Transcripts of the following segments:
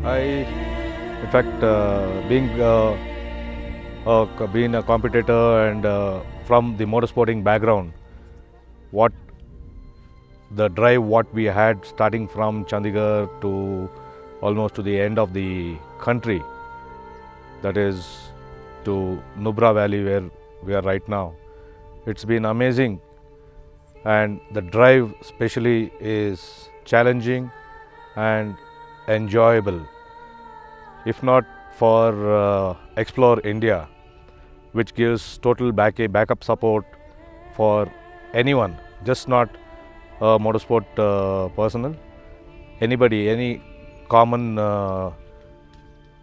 I, in fact, being a competitor and from the motorsporting background, what the drive what we had starting from Chandigarh to almost to the end of the country, that is to Nubra Valley where we are right now. It's been amazing, and the drive especially is challenging and enjoyable. If not for Explore India, which gives total backup support for anyone, just not a motorsport personnel, anybody, any common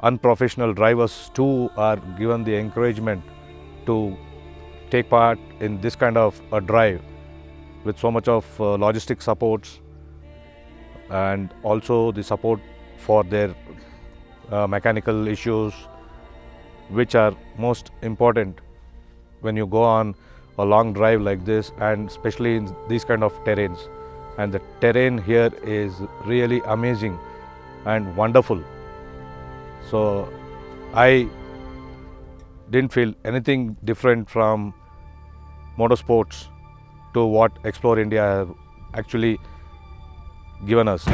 unprofessional drivers too are given the encouragement to take part in this kind of a drive with so much of logistic supports and also the support for their mechanical issues, which are most important when you go on a long drive like this, and especially in these kind of terrains. And the terrain here is really amazing and wonderful. So I didn't feel anything different from motorsports to what Explore India have actually given us.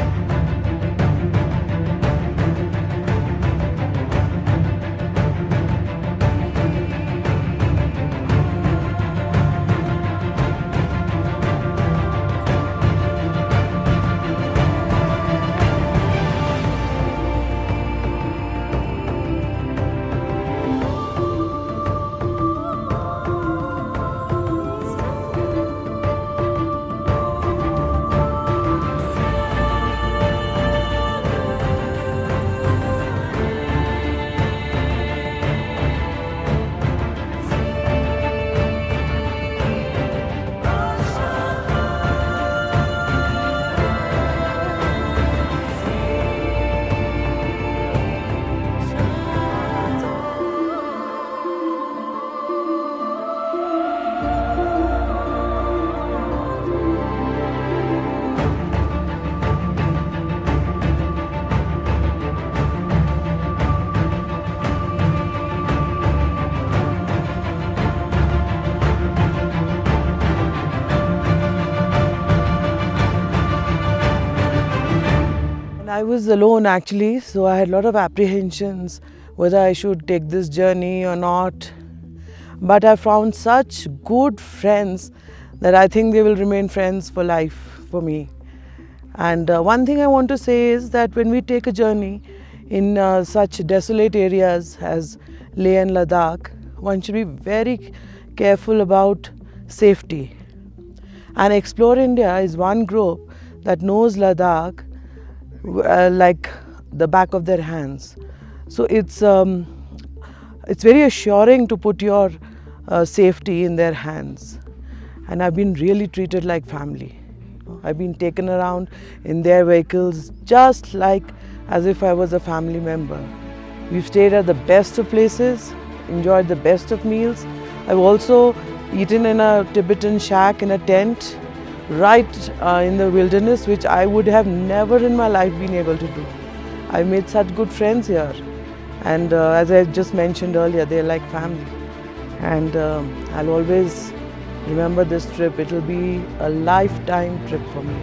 I was alone actually, so I had a lot of apprehensions whether I should take this journey or not. But I found such good friends that I think they will remain friends for life for me. And one thing I want to say is that when we take a journey in such desolate areas as Leh and Ladakh, one should be very careful about safety. And Explore India is one group that knows Ladakh like the back of their hands. So it's very assuring to put your safety in their hands. And I've been really treated like family. I've been taken around in their vehicles just like as if I was a family member. We've stayed at the best of places, enjoyed the best of meals. I've also eaten in a Tibetan shack in a tent right in the wilderness, which I would have never in my life been able to do. I made such good friends here, and as I just mentioned earlier, they're like family. And I'll always remember this trip. It will be a lifetime trip for me.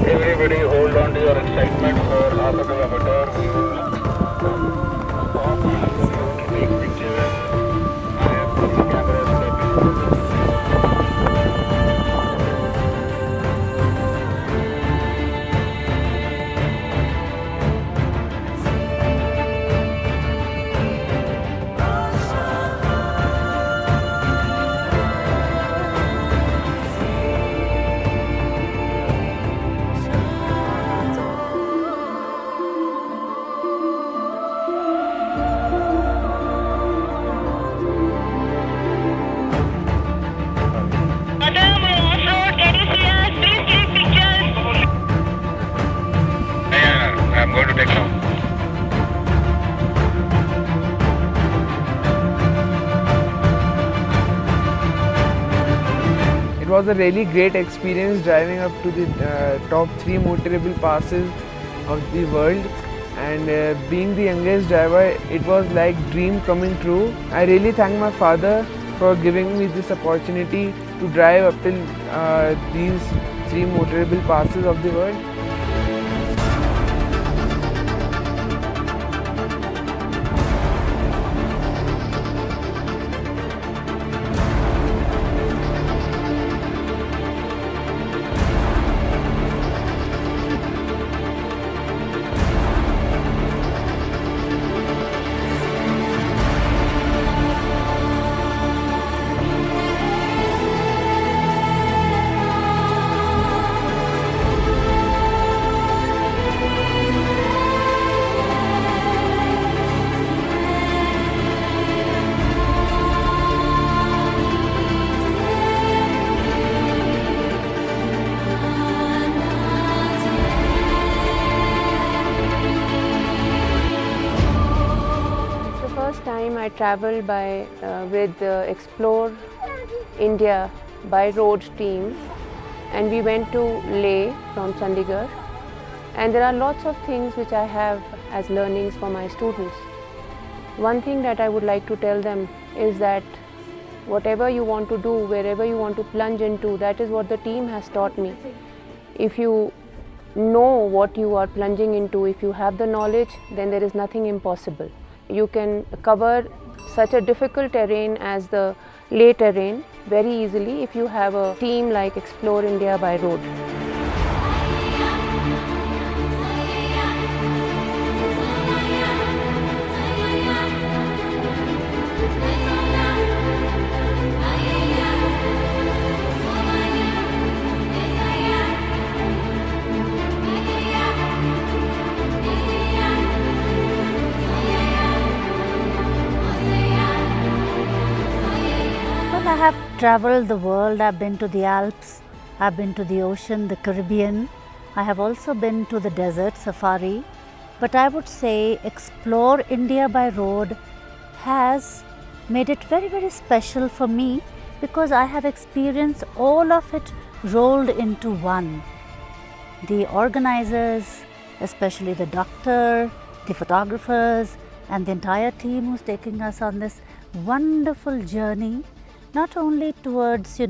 Everybody hold on to your excitement for half a kilometer. We will stop to take pictures. I have three cameras that will I'm going to take now. was a really great experience driving up to the top 3 motorable passes of the world, and being the youngest driver, it was like dream coming true. I really thank my father for giving me this opportunity to drive up till these 3 motorable passes of the world. Time I travelled by with Explore India by road team, and we went to Leh from Chandigarh, and there are lots of things which I have as learnings for my students. One thing that I would like to tell them is that whatever you want to do, wherever you want to plunge into, that is what the team has taught me. If you know what you are plunging into, if you have the knowledge, then there is nothing impossible. You can cover such a difficult terrain as the Leh terrain very easily if you have a team like Explore India by road. I have travelled the world. I've been to the Alps, I've been to the ocean, the Caribbean. I have also been to the desert safari. But I would say Explore India by road has made it very, very special for me because I have experienced all of it rolled into one. The organizers, especially the doctor, the photographers, and the entire team who's taking us on this wonderful journey, not only towards,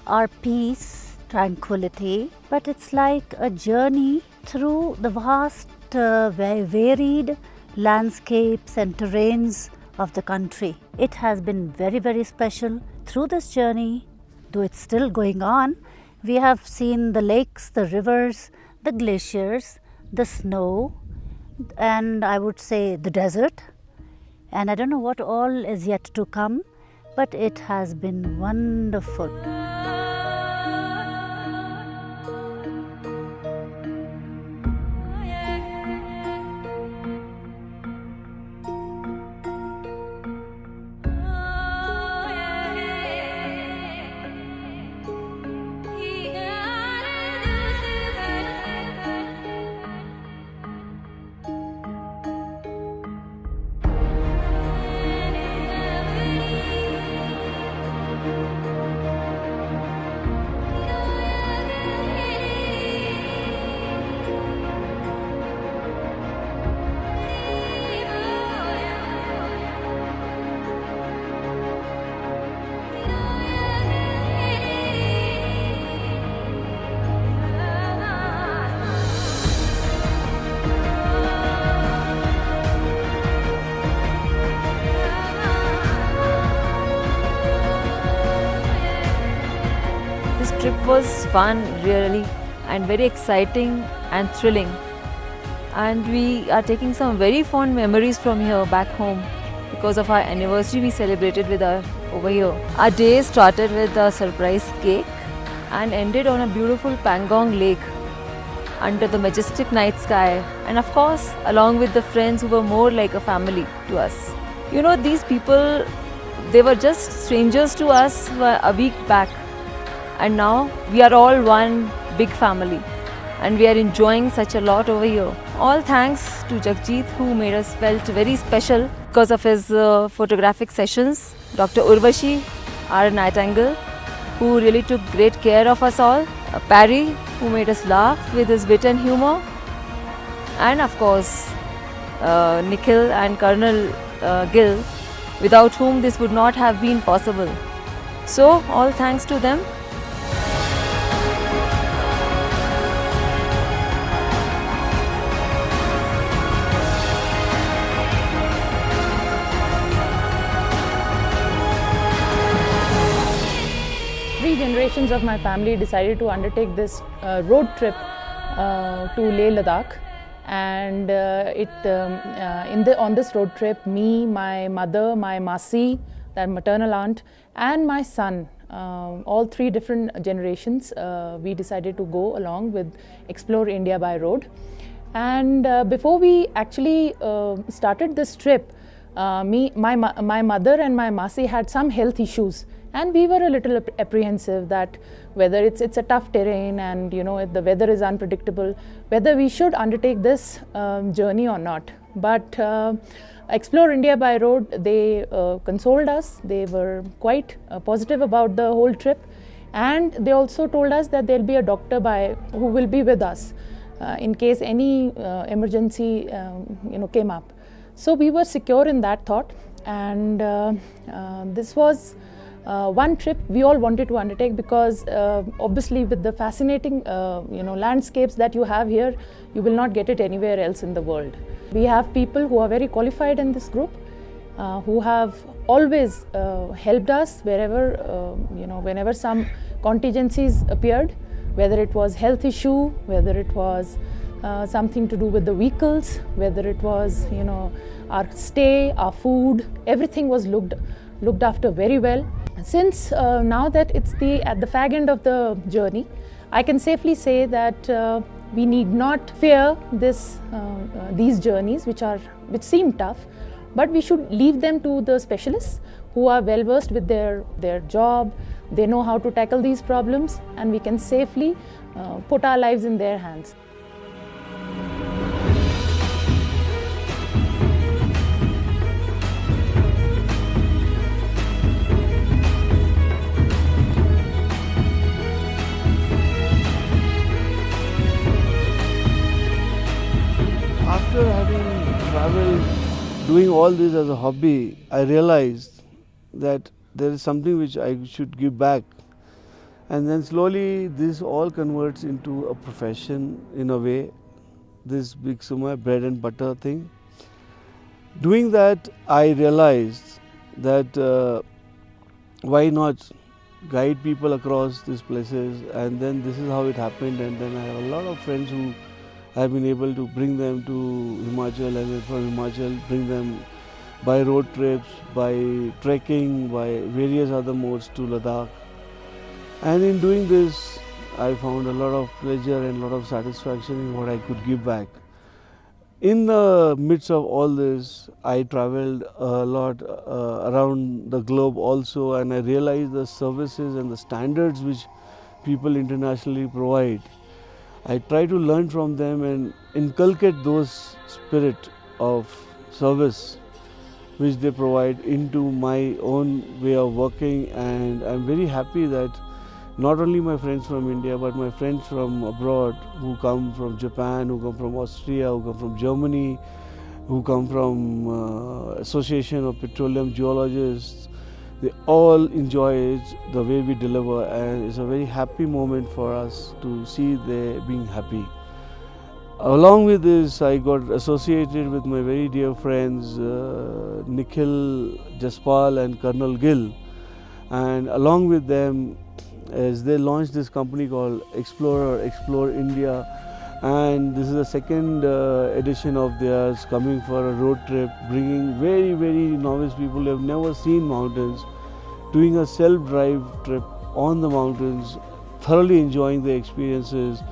our peace, tranquility, but it's like a journey through the vast, very varied landscapes and terrains of the country. It has been very, very special. Through this journey, though it's still going on, we have seen the lakes, the rivers, the glaciers, the snow, and I would say the desert. And I don't know what all is yet to come, but it has been wonderful. This trip was fun, really, and very exciting and thrilling. And we are taking some very fond memories from here back home because of our anniversary we celebrated with our over here. Our day started with a surprise cake and ended on a beautiful Pangong lake under the majestic night sky, and of course along with the friends who were more like a family to us. You know, these people, they were just strangers to us a week back, and now we are all one big family and we are enjoying such a lot over here. All thanks to Jagjit, who made us felt very special because of his photographic sessions, Dr. Urvashi, our Nightingale, who really took great care of us all. Parry, who made us laugh with his wit and humor. And of course, Nikhil and Colonel Gill, without whom this would not have been possible. So, all thanks to them. Three generations of my family decided to undertake this road trip to Leh Ladakh, and on this road trip, me, my mother, my Masi, that maternal aunt, and my son, all three different generations, we decided to go along with Explore India by Road. And before we actually started this trip, my mother and my Masi had some health issues, and we were a little apprehensive that whether it's a tough terrain and the weather is unpredictable, whether we should undertake this journey or not. But Explore India by Road, they consoled us. They were quite positive about the whole trip, and they also told us that there'll be a doctor who will be with us in case any emergency came up. So we were secure in that thought, and this was one trip we all wanted to undertake because obviously with the fascinating landscapes that you have here, you will not get it anywhere else in the world. We have people who are very qualified in this group, who have always helped us whenever some contingencies appeared, whether it was health issue, whether it was something to do with the vehicles, whether it was our stay, our food, everything was looked after very well. Since now that it's at the fag end of the journey, I can safely say that we need not fear these journeys which seem tough, but we should leave them to the specialists who are well versed with their job. They know how to tackle these problems, and we can safely put our lives in their hands. After having traveled, doing all this as a hobby, I realized that there is something which I should give back. And then slowly this all converts into a profession in a way, this becomes my bread and butter thing. Doing that, I realized that why not guide people across these places, and then this is how it happened. And then I have a lot of friends who I've been able to bring them to Himachal, and then from Himachal bring them by road trips, by trekking, by various other modes to Ladakh. And in doing this, I found a lot of pleasure and a lot of satisfaction in what I could give back. In the midst of all this, I traveled a lot around the globe also, and I realized the services and the standards which people internationally provide. I try to learn from them and inculcate those spirit of service which they provide into my own way of working, and I'm very happy that not only my friends from India but my friends from abroad who come from Japan, who come from Austria, who come from Germany, who come from Association of Petroleum Geologists, they all enjoy it, the way we deliver, and it's a very happy moment for us to see they being happy. Along with this, I got associated with my very dear friends Nikhil Jaspal and Colonel Gill, and along with them, as they launched this company called Explore India, and this is the second edition of theirs, coming for a road trip, bringing very novice people who have never seen mountains, doing a self-drive trip on the mountains, thoroughly enjoying the experiences,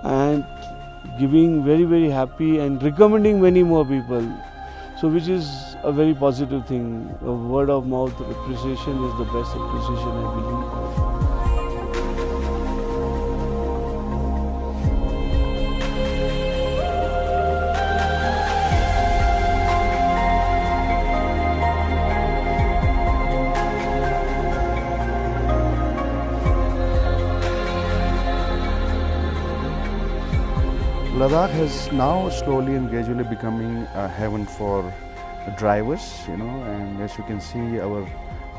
and giving very happy and recommending many more people. So which is a very positive thing. A word of mouth appreciation is the best appreciation, I believe. Ladakh is now slowly and gradually becoming a heaven for drivers, you know, and as you can see, our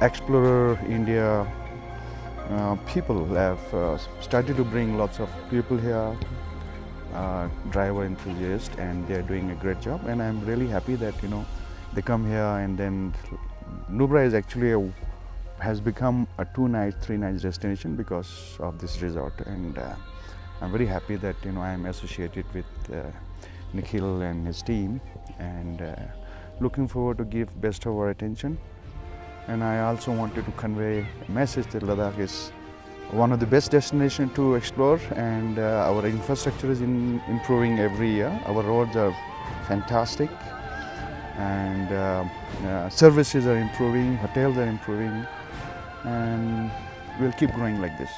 Explorer India people have started to bring lots of people here, driver enthusiasts, and they are doing a great job. And I'm really happy that, you know, they come here, and then Nubra is actually has become a 2 night, 3 nights destination because of this resort, and I'm very happy that, you know, I am associated with Nikhil and his team, and looking forward to give best of our attention. And I also wanted to convey a message that Ladakh is one of the best destinations to explore, and our infrastructure is improving every year. Our roads are fantastic, and services are improving, hotels are improving, and we'll keep growing like this.